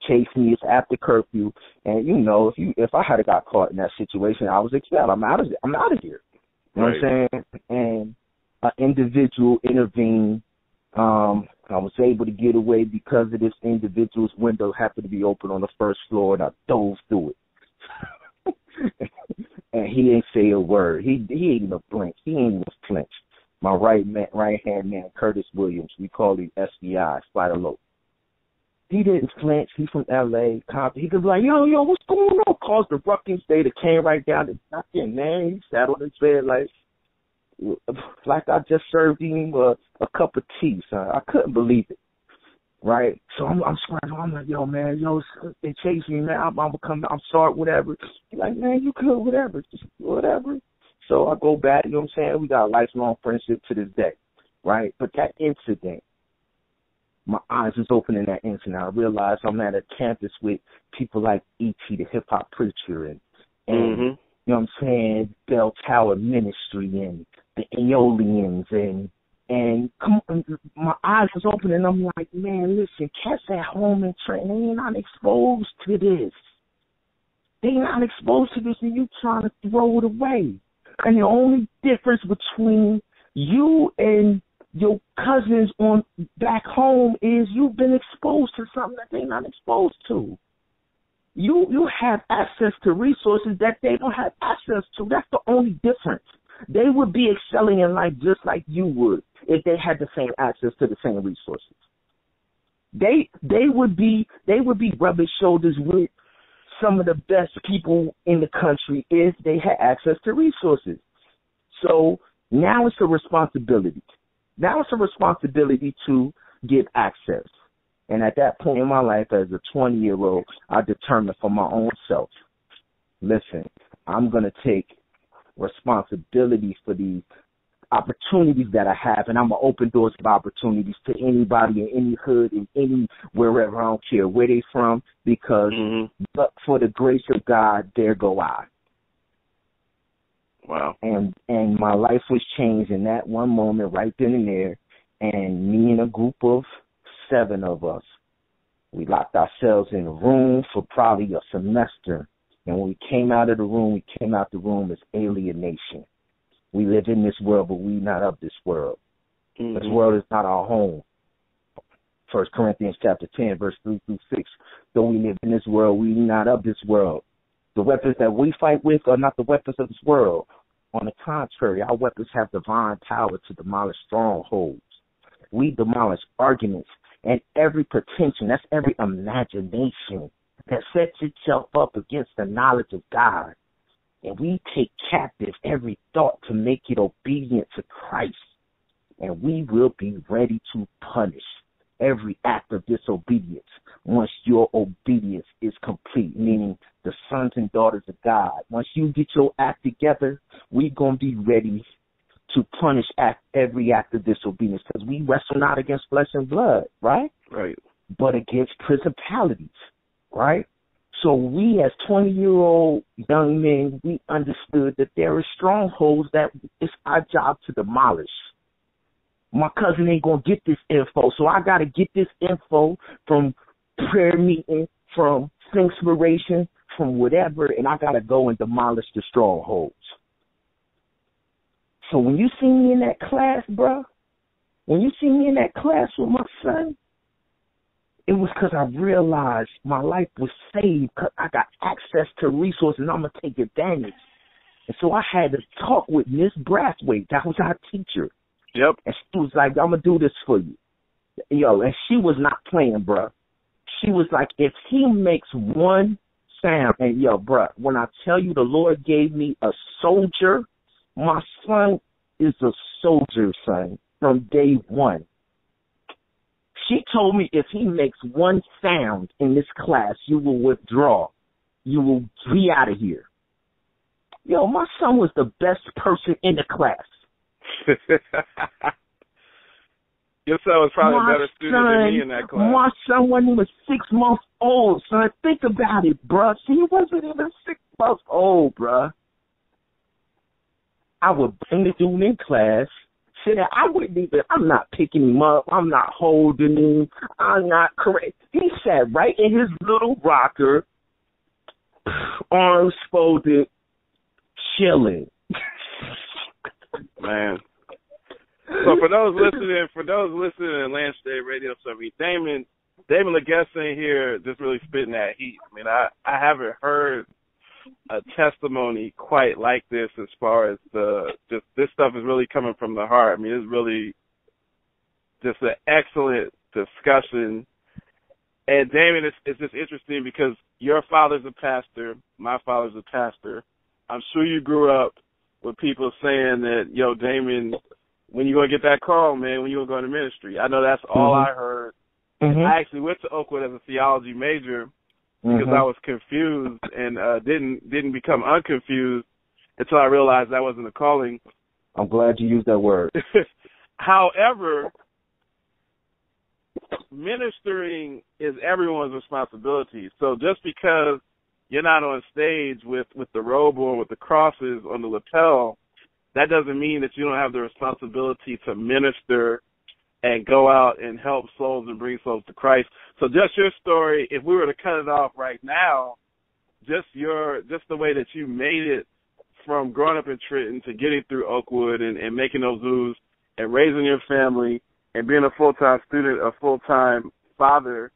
chasing me. It's after curfew. And, you know, if I had got caught in that situation, I was expelled. I'm out of here. You know what I'm saying? And an individual intervened. I was able to get away because of this individual's window happened to be open on the first floor, and I dove through it. And he didn't say a word. He ain't even blink. He ain't even flinch. My right-hand man, Curtis Williams, we call him SBI, Spider Lope. He didn't flinch. He's from L.A. Compton. He could be like, yo, what's going on? Calls the rucking state. It came right down to nothing, man. He sat on his bed like I just served him a cup of tea, son. I couldn't believe it, right? So I'm swearing. I'm like, yo, man, they chased me, man. I'm sorry, whatever. He's like, man, you could, whatever, just whatever. So I go back, you know what I'm saying? We got a lifelong friendship to this day, right? But that incident, my eyes was open in that incident. I realized I'm at a campus with people like E.T., the hip-hop preacher, and mm-hmm. you know what I'm saying, Bell Tower Ministry, and the Aeolians, and come on, my eyes was open, and I'm like, man, listen, cats at home in Trenton, they ain't not exposed to this. They not exposed to this, and you trying to throw it away. And the only difference between you and your cousins on back home is you've been exposed to something that they're not exposed to. You have access to resources that they don't have access to. That's the only difference. They would be excelling in life just like you would if they had the same access to the same resources. They would be rubbing shoulders with some of the best people in the country if they had access to resources. So now it's a responsibility. Now it's a responsibility to give access. And at that point in my life as a 20-year-old, I determined for my own self, listen, I'm going to take responsibility for these opportunities that I have, and I'm going to open doors of opportunities to anybody in any hood, in any wherever, I don't care where they from, because but for the grace of God, there go I. Wow. And my life was changed in that one moment right then and there, and me and a group of 7 of us, we locked ourselves in a room for probably a semester, and when we came out of the room as alienation. We live in this world, but we not of this world. Mm-hmm. This world is not our home. 1 Corinthians chapter 10, verse 3 through 6. Though we live in this world, we are not of this world. The weapons that we fight with are not the weapons of this world. On the contrary, our weapons have divine power to demolish strongholds. We demolish arguments and every pretension, that's every imagination that sets itself up against the knowledge of God. And we take captive every thought to make it obedient to Christ. And we will be ready to punish every act of disobedience once your obedience is complete, meaning the sons and daughters of God. Once you get your act together, we're going to be ready to punish every act of disobedience, because we wrestle not against flesh and blood, right? Right. But against principalities, right? So we as 20-year-old young men, we understood that there are strongholds that it's our job to demolish. My cousin ain't going to get this info, so I got to get this info from prayer meeting, from inspiration, from whatever, and I got to go and demolish the strongholds. So when you see me in that class, bro, when you see me in that class with my son, it was because I realized my life was saved because I got access to resources and I'm going to take advantage. And so I had to talk with Miss Brathwaite. That was our teacher. Yep. And she was like, I'm going to do this for you. Yo, and she was not playing, bro. She was like, if he makes one sound, and yo, bro, when I tell you the Lord gave me a soldier, my son is a soldier, son, from day one. She told me if he makes one sound in this class, you will withdraw. You will be out of here. Yo, my son was the best person in the class. Your son was probably a better student than me in that class. My son wasn't even 6 months old, son. Think about it, bruh. He wasn't even 6 months old, bruh. I would bring the dude in class. I'm not picking him up. I'm not holding him. I'm not correct. He sat right in his little rocker, arms folded, chilling. Man. So for those listening in Lance Day Radio, Damon Legette in here just really spitting that heat. I mean, I haven't heard a testimony quite like this as far as this stuff is really coming from the heart. I mean, it's really just an excellent discussion. And Damon, it's just interesting because your father's a pastor, my father's a pastor. I'm sure you grew up with people saying that, yo, Damon, when you going to get that call, man, when you going to go into ministry? I know that's all I heard. Mm-hmm. I actually went to Oakwood as a theology major because I was confused and didn't become unconfused until I realized that wasn't a calling. I'm glad you used that word. However, ministering is everyone's responsibility. So just because you're not on stage with the robe or with the crosses on the lapel, that doesn't mean that you don't have the responsibility to minister and go out and help souls and bring souls to Christ. So just your story, if we were to cut it off right now, just the way that you made it from growing up in Trenton to getting through Oakwood and making those moves and raising your family and being a full-time student, a full-time father,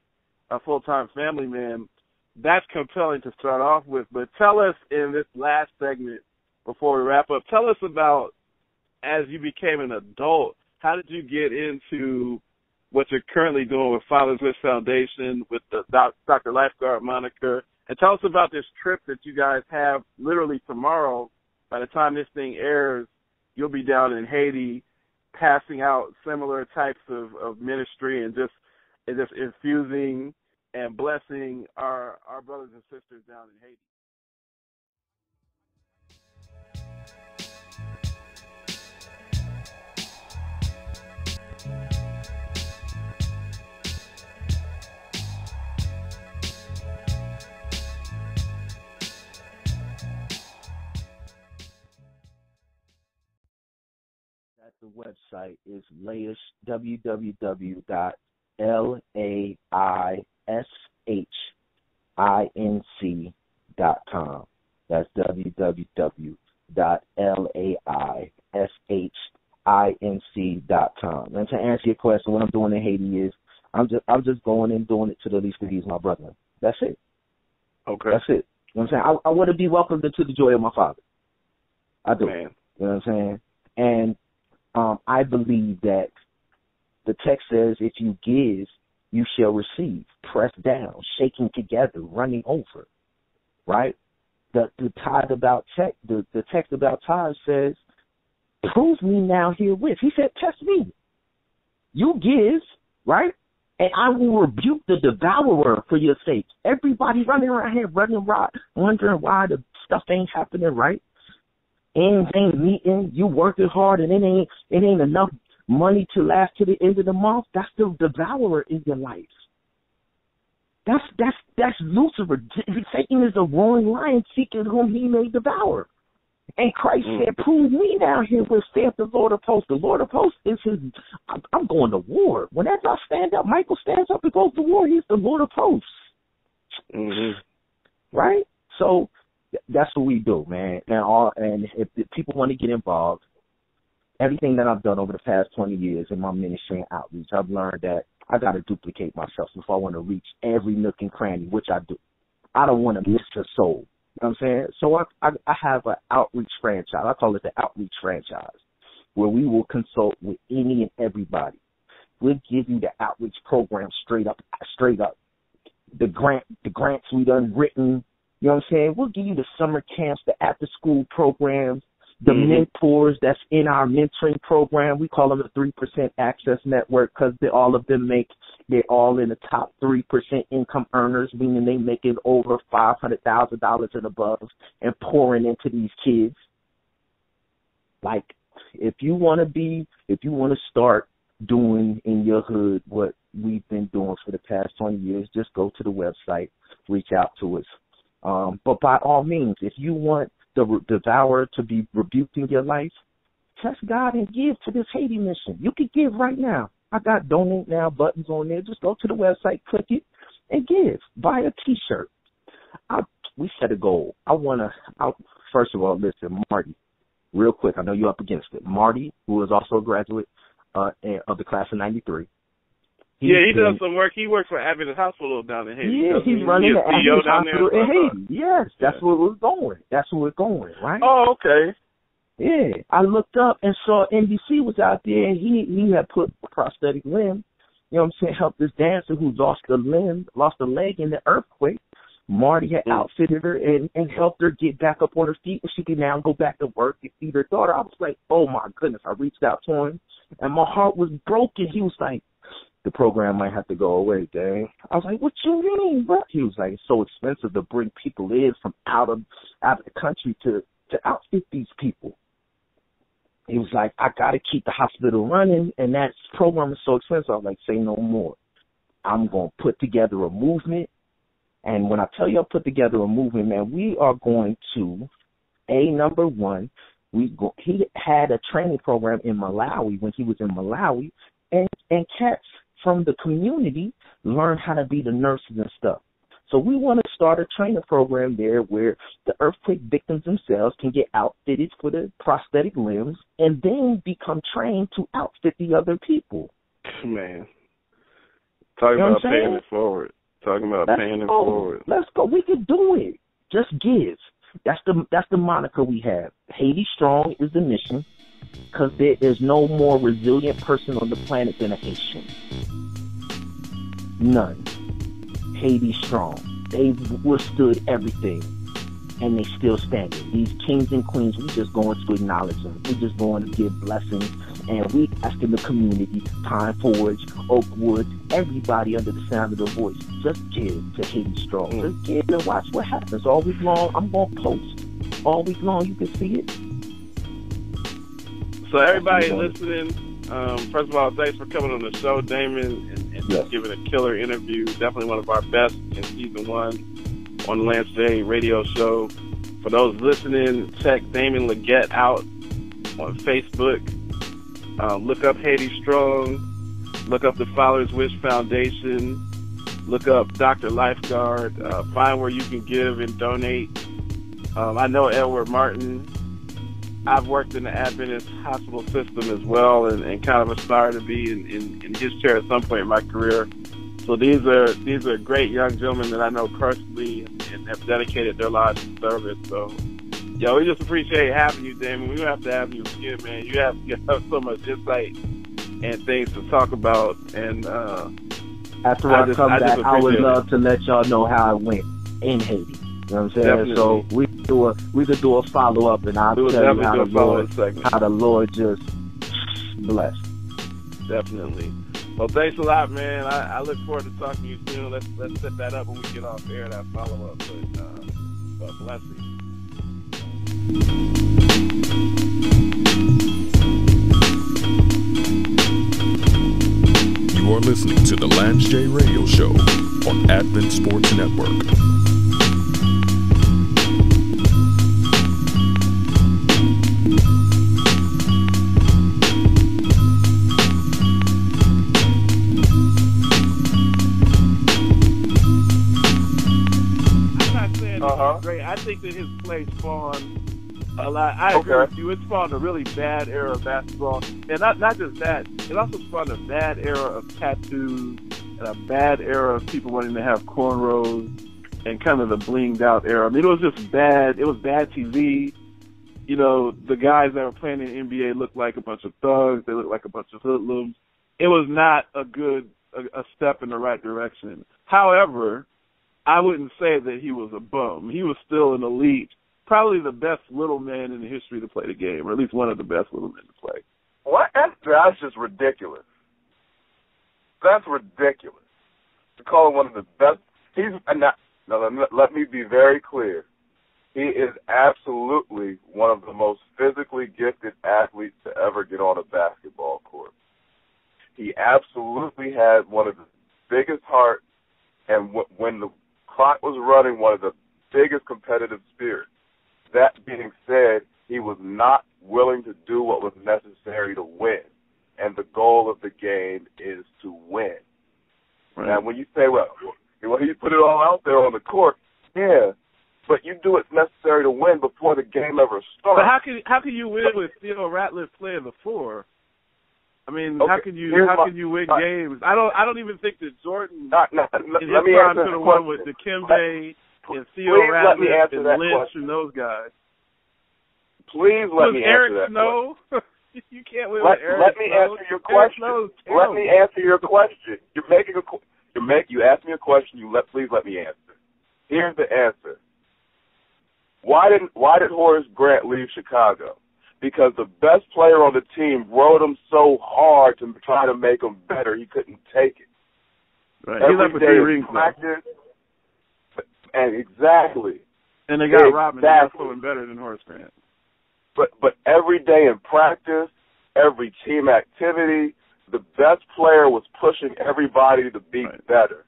a full-time family man, that's compelling to start off with. But tell us in this last segment, before we wrap up, tell us about, as you became an adult, how did you get into what you're currently doing with Father's Wish Foundation, with the Dr. Lifeguard moniker, and tell us about this trip that you guys have literally tomorrow. By the time this thing airs, you'll be down in Haiti passing out similar types of ministry and just infusing and blessing our brothers and sisters down in Haiti. The website is www.laishinc.com. That's www.laishinc.com. And to answer your question, what I'm doing in Haiti is I'm just going and doing it to the least of these, my brother. That's it. Okay. That's it. You know what I'm saying? I want to be welcomed into the joy of my Father. I do. Man. You know what I'm saying? And I believe that the text says, if you give, you shall receive, pressed down, shaking together, running over, right? The text about tithe says, prove me now herewith. He said, test me. You give, right? And I will rebuke the devourer for your sake. Everybody running around here, wondering why the stuff ain't happening, right? Ends ain't meeting. You working hard, and it ain't enough money to last to the end of the month. That's the devourer in your life. That's Lucifer. Satan is a roaring lion seeking whom he may devour. And Christ said, prove me now here with saith the Lord of hosts. The Lord of hosts is his, I'm going to war. Whenever I stand up, Michael stands up and goes to war. He's the Lord of hosts. Mm-hmm. Right? So that's what we do, man. And if people want to get involved, everything that I've done over the past 20 years in my ministry and outreach, I've learned that I got to duplicate myself if I want to reach every nook and cranny, which I do. I don't want to miss a soul. You know what I'm saying? So I have an outreach franchise. I call it the outreach franchise, where we will consult with any and everybody. We'll give you the outreach program straight up. The grants we done written. You know what I'm saying? We'll give you the summer camps, the after school programs, the mentors that's in our mentoring program. We call them the 3% Access Network because they're all in the top 3% income earners, meaning they making over $500,000 and above and pouring into these kids. Like, if you want to start doing in your hood what we've been doing for the past 20 years, just go to the website, reach out to us. But by all means, if you want the devourer to be rebuked in your life, trust God and give to this Haiti mission. You can give right now. I got donate now buttons on there. Just go to the website, click it, and give. Buy a T-shirt. We set a goal. First of all, listen, Marty, real quick. I know you're up against it. Marty, who is also a graduate of the class of 93. He does some work. He works for Adventist Hospital down in Haiti. Yeah, he's running the Adventist Hospital in Haiti. Yes, that's where we're going. That's where we're going, right? Oh, okay. Yeah, I looked up and saw NBC was out there, and he had put a prosthetic limb, you know what I'm saying, helped this dancer who lost a leg in the earthquake. Marty had outfitted her and helped her get back up on her feet, and she could now go back to work and feed her daughter. I was like, oh, my goodness. I reached out to him, and my heart was broken. He was like, the program might have to go away, dang. I was like, what you mean, bro? He was like, it's so expensive to bring people in from out of the country to outfit these people. He was like, I got to keep the hospital running, and that program is so expensive. I was like, say no more. I'm going to put together a movement, and when I tell you I put together a movement, man, we are going to, number one, he had a training program in Malawi when he was in Malawi, and cats from the community learn how to be the nurses and stuff. So we want to start a training program there where the earthquake victims themselves can get outfitted for the prosthetic limbs and then become trained to outfit the other people. Man. Talking about paying it forward. Let's go. We can do it. Just give. That's the moniker we have. Haiti Strong is the mission because there is no more resilient person on the planet than a Haitian. None. Haiti Strong. They withstood everything, and they still standing. These kings and queens, we just going to acknowledge them. We just going to give blessings, and we asking the community, Pine Forge, Oakwood, everybody under the sound of the voice, just give to Haiti Strong. Just give and watch what happens. All week long, I'm going to post. All week long, you can see it. So everybody listening, first of all, thanks for coming on the show, Damon, and just giving a killer interview. Definitely one of our best in season 1 on the Lance J Radio Show. For those listening, check Damon Legette out on Facebook. Look up Haiti Strong. Look up the Father's Wish Foundation. Look up Dr. Lifeguard. Find where you can give and donate. I know Edward Martin I've worked in the Adventist hospital system as well, and kind of aspire to be in his chair at some point in my career. So these are great young gentlemen that I know personally and have dedicated their lives to service. So, yo, we just appreciate having you, Damon. We're going to have to have you again, man. You have so much insight and things to talk about. And after I come back, I would love to let y'all know how it went in Haiti. You know what I'm saying? Definitely. So we could do a follow-up, and I'll tell you how the Lord just blessed. Definitely. Well, thanks a lot, man. I look forward to talking to you soon. Let's set that up when we get off air, that follow-up. But blessings. You are listening to the Lance J Radio Show on Advent Sports Network. Great. I think that his play spawned a lot. I agree with you. It spawned a really bad era of basketball. And not just that, it also spawned a bad era of tattoos and a bad era of people wanting to have cornrows and kind of the blinged out era. I mean, it was just bad. It was bad TV. You know, the guys that were playing in the NBA looked like a bunch of thugs. They looked like a bunch of hoodlums. It was not a step in the right direction. However, I wouldn't say that he was a bum. He was still an elite, probably the best little man in the history to play the game, or at least one of the best little men to play. What? That's just ridiculous. That's ridiculous. To call him one of the best. Let me be very clear. He is absolutely one of the most physically gifted athletes to ever get on a basketball court. He absolutely had one of the biggest hearts, and when the clock was running, one of the biggest competitive spirits. That being said, he was not willing to do what was necessary to win, and the goal of the game is to win. Right. Now, when you say, well, you put it all out there on the court, yeah, but you do what's necessary to win before the game ever starts. But how can you win with Theo Ratliff playing the four? I mean, how can you win games? I don't even think that Jordan in his prime could have won with Dikembe and Theo Ratliff and Lynch and those guys. Please let me answer that Snow? You can't win with Eric Let me answer your question. Let me answer your question. You asked me a question. Please let me answer. Here's the answer. Why did Horace Grant leave Chicago? Because the best player on the team rode him so hard to try to make him better, he couldn't take it. Right. He left with 3 rings. Practice, and exactly. And they got Robin. They're playing better than Horace Grant. But every day in practice, every team activity, the best player was pushing everybody to be better.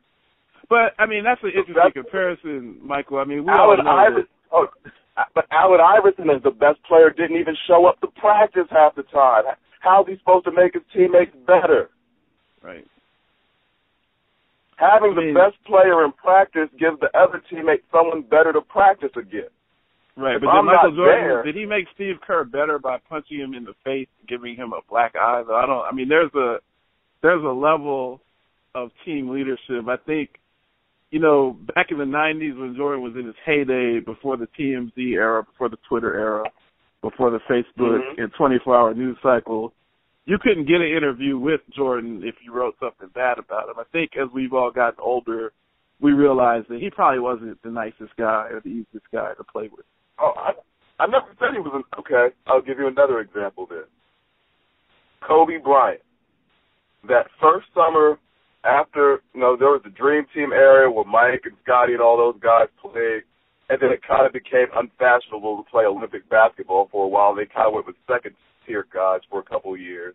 But I mean, that's an interesting comparison, Michael. I mean, we all know But Allen Iverson, as the best player, didn't even show up to practice half the time. How is he supposed to make his teammates better? Right. Having the best player in practice gives the other teammate someone better to practice against. Right, but then Michael Jordan, did he make Steve Kerr better by punching him in the face, giving him a black eye? There's a level of team leadership. I think, you know, back in the 90s when Jordan was in his heyday, before the TMZ era, before the Twitter era, before the Facebook and 24-hour news cycle, you couldn't get an interview with Jordan if you wrote something bad about him. I think as we've all gotten older, we realized that he probably wasn't the nicest guy or the easiest guy to play with. Oh, I never said he was okay. I'll give you another example then. Kobe Bryant. That first summer after, there was the Dream Team era where Mike and Scotty and all those guys played, and then it kind of became unfashionable to play Olympic basketball for a while. They kind of went with second-tier guys for a couple of years,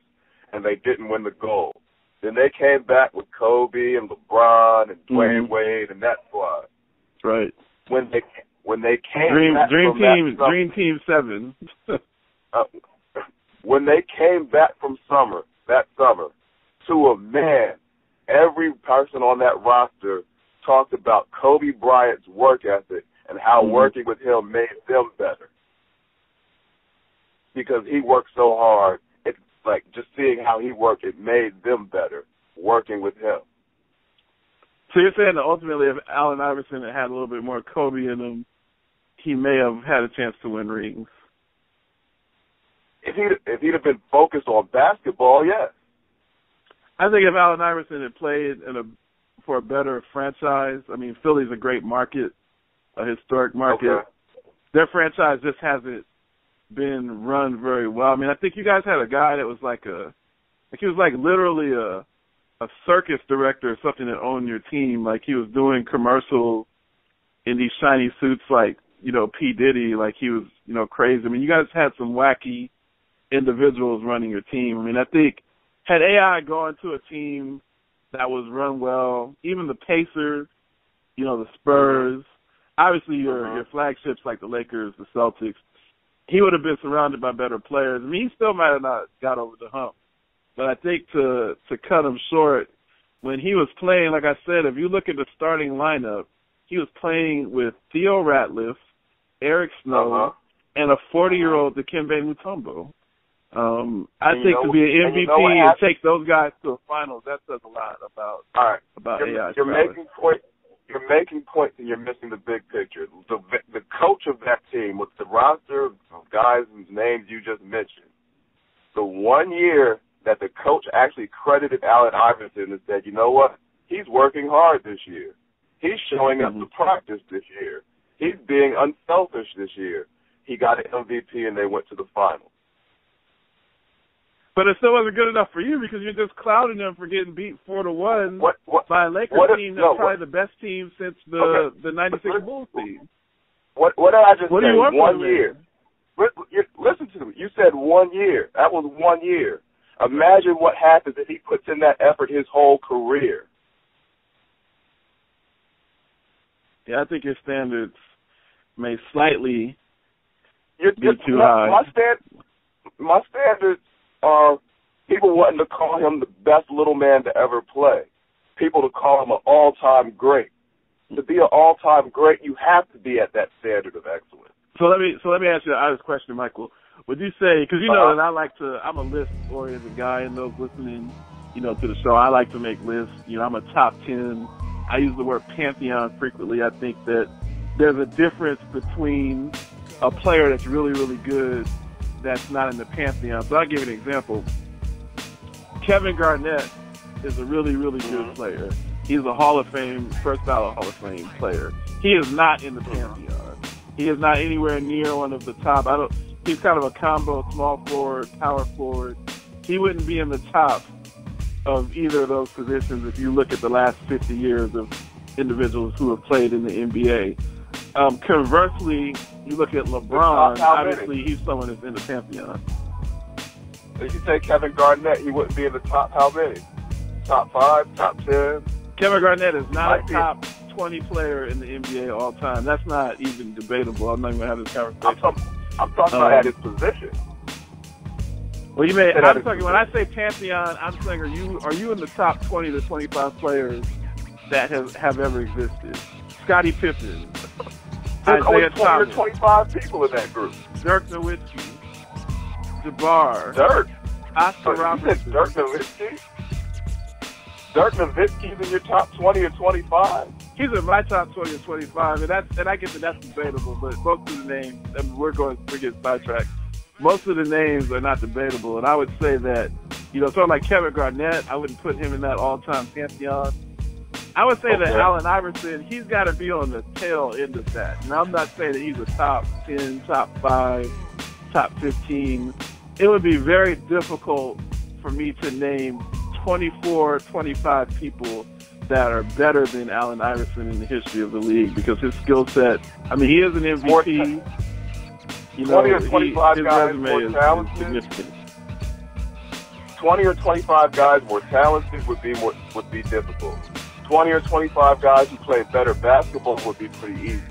and they didn't win the gold. Then they came back with Kobe and LeBron and Dwayne Wade and that squad. Right. When they came Dream Team 7. When they came back from that summer, to a man, every person on that roster talked about Kobe Bryant's work ethic and how working with him made them better. because he worked so hard. It's like just seeing how he worked, it made them better working with him. So you're saying that ultimately if Allen Iverson had a little bit more Kobe in him, he may have had a chance to win rings? If he'd have been focused on basketball, yes. I think if Allen Iverson had played for a better franchise, I mean, Philly's a great market, a historic market. Okay. Their franchise just hasn't been run very well. I mean, I think you guys had a guy that was he was like literally a circus director or something that owned your team. Like he was doing commercials in these shiny suits like, you know, P. Diddy, like he was, you know, crazy. I mean, you guys had some wacky individuals running your team. I mean, I think had AI gone to a team that was run well, even the Pacers, you know, the Spurs, obviously your flagships like the Lakers, the Celtics, he would have been surrounded by better players. I mean, he still might have not got over the hump. But I think to cut him short, when he was playing, like I said, if you look at the starting lineup, he was playing with Theo Ratliff, Eric Snow, and a 40-year-old Dikembe Mutombo. I think to be an MVP and take those guys to a finals, that says a lot about AI. You're making points and you're missing the big picture. The coach of that team with the roster of guys whose names you just mentioned, the 1 year that the coach actually credited Allen Iverson and said, you know what, he's working hard this year. He's showing up to practice this year. He's being unselfish this year. He got an MVP and they went to the finals. But it still wasn't good enough for you because you're just clouding them for getting beat 4-1 by a Lakers team that's probably the best team since the 96 Bulls team. What did I just say? What do you want 1 year. Listen to me. You said 1 year. That was 1 year. Imagine what happens if he puts in that effort his whole career. Yeah, I think your standards may slightly be too high. My standards are people wanting to call him the best little man to ever play. People to call him an all-time great. To be an all-time great, you have to be at that standard of excellence. So let me ask you this question, Michael. Would you say, because you know that I'm a list-oriented guy, and those listening, you know, to the show, I like to make lists. You know, I'm a top 10. I use the word pantheon frequently. I think that there's a difference between a player that's really, really good that's not in the pantheon. So I'll give you an example. Kevin Garnett is a really, really good player. He's a Hall of Fame, first ballot Hall of Fame player. He is not in the pantheon. He is not anywhere near one of the top. He's kind of a combo small forward, power forward. He wouldn't be in the top of either of those positions if you look at the last 50 years of individuals who have played in the NBA. Conversely, you look at LeBron, obviously he's someone that's in the pantheon. If you say Kevin Garnett, he wouldn't be in the top how many? Top 5, top 10? Kevin Garnett is not a top 20 player in the NBA all time. That's not even debatable. I'm not even going to have this conversation. I'm talking about at his position. Well, I'm talking, when I say pantheon, I'm saying are you in the top 20 to 25 players that have ever existed? Scottie Pippen. There's only 20 or 25 people in that group. Dirk Nowitzki. Jabbar. Dirk? Oscar Robertson. You said Dirk Nowitzki? Dirk Nowitzki's in your top 20 or 25? He's in my top 20 or 25, and I get that that's debatable, but most of the names, we're getting sidetracked. Most of the names are not debatable, and I would say that, you know, sort of like Kevin Garnett, I wouldn't put him in that all-time pantheon. I would say that Allen Iverson, he's got to be on the tail end of that. And I'm not saying that he's a top 10, top 5, top 15. It would be very difficult for me to name 24, 25 people that are better than Allen Iverson in the history of the league because his skill set, I mean, he is an MVP. 20 or 25 guys more talented. 20 or 25 guys more talented would be difficult. 20 or 25 guys who play better basketball would be pretty easy.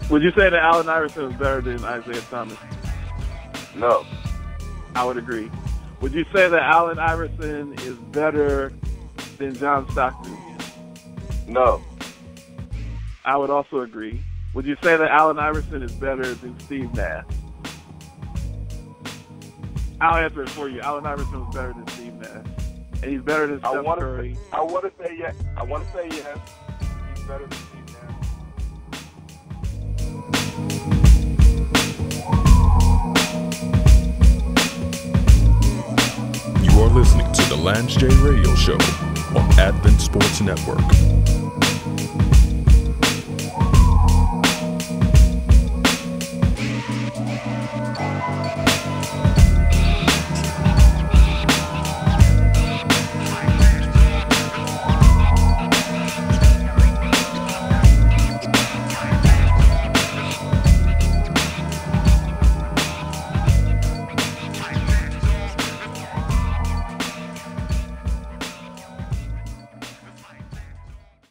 Would you say that Allen Iverson is better than Isaiah Thomas? No. I would agree. Would you say that Allen Iverson is better than John Stockton? No. I would also agree. Would you say that Allen Iverson is better than Steve Nash? I'll answer it for you. Allen Iverson was better than Steve Nash. And he's better than Steph Curry. I want to say yes. He's better than Steve Nash. You are listening to the Lance J Radio Show on Advent Sports Network.